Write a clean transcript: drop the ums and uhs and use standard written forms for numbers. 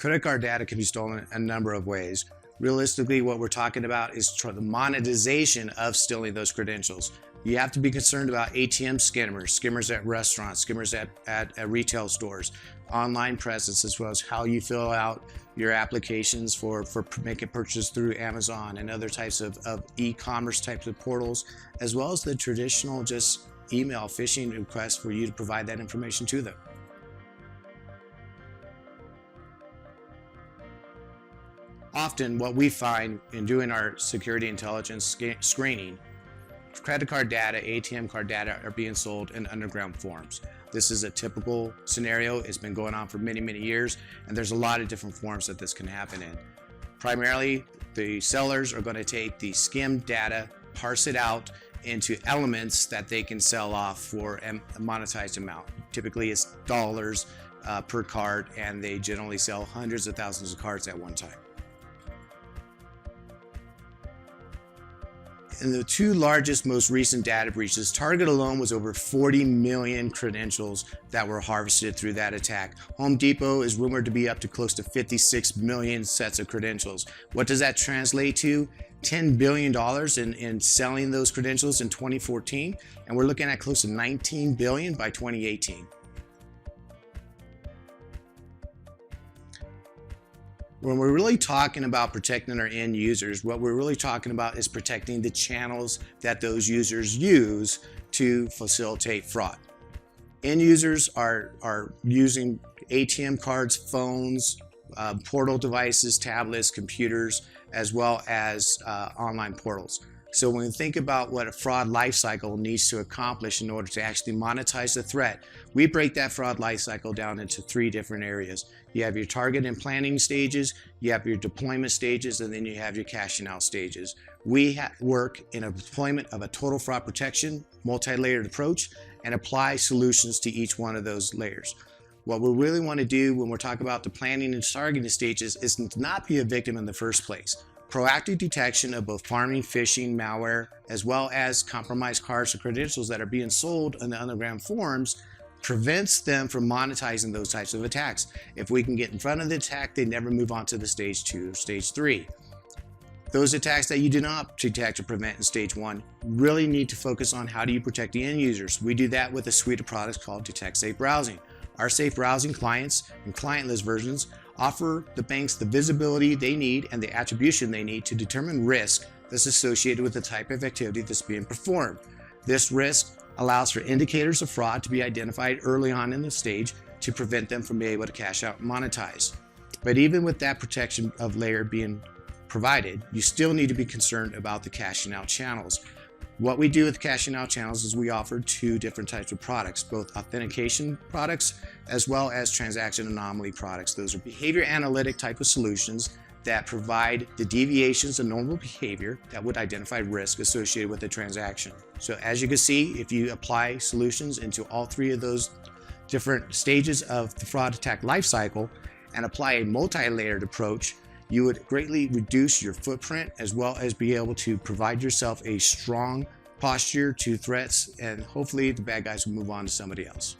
Credit card data can be stolen a number of ways. Realistically, what we're talking about is the monetization of stealing those credentials. You have to be concerned about ATM skimmers at restaurants, skimmers at retail stores, online presence, as well as how you fill out your applications for making purchases through Amazon and other types of e-commerce types of portals, as well as the traditional just email phishing requests for you to provide that information to them. Often what we find in doing our security intelligence screening, credit card data, ATM card data are being sold in underground forms. This is a typical scenario. It's been going on for many, many years, and there's a lot of different forms that this can happen in. Primarily, the sellers are going to take the skimmed data, parse it out into elements that they can sell off for a monetized amount. Typically, it's dollars per card, and they generally sell hundreds of thousands of cards at one time. In the two largest, most recent data breaches, Target alone was over 40 million credentials that were harvested through that attack. Home Depot is rumored to be up to close to 56 million sets of credentials. What does that translate to? $10 billion in selling those credentials in 2014, and we're looking at close to $19 billion by 2018. When we're really talking about protecting our end users, what we're really talking about is protecting the channels that those users use to facilitate fraud. End users are using ATM cards, phones, portal devices, tablets, computers, as well as online portals. So when we think about what a fraud lifecycle needs to accomplish in order to actually monetize the threat, we break that fraud lifecycle down into three different areas. You have your target and planning stages, you have your deployment stages, and then you have your cashing out stages. We work in a deployment of a total fraud protection, multi-layered approach, and apply solutions to each one of those layers. What we really want to do when we're talking about the planning and targeting stages is to not be a victim in the first place. Proactive detection of both farming, phishing, malware, as well as compromised cards or credentials that are being sold in the underground forms prevents them from monetizing those types of attacks. If we can get in front of the attack, they never move on to the stage 2 or stage 3. Those attacks that you do not detect or prevent in stage 1 really need to focus on how do you protect the end users. We do that with a suite of products called Detect Safe Browsing. Our safe browsing clients and clientless versions offer the banks the visibility they need and the attribution they need to determine risk that's associated with the type of activity that's being performed. This risk allows for indicators of fraud to be identified early on in the stage to prevent them from being able to cash out and monetize. But even with that protection of layer being provided, you still need to be concerned about the cashing out channels. What we do with cashing out channels is we offer two different types of products, both authentication products as well as transaction anomaly products. Those are behavior analytic type of solutions that provide the deviations of normal behavior that would identify risk associated with a transaction. So as you can see, if you apply solutions into all three of those different stages of the fraud attack lifecycle and apply a multi-layered approach, you would greatly reduce your footprint as well as be able to provide yourself a strong posture to threats, and hopefully the bad guys will move on to somebody else.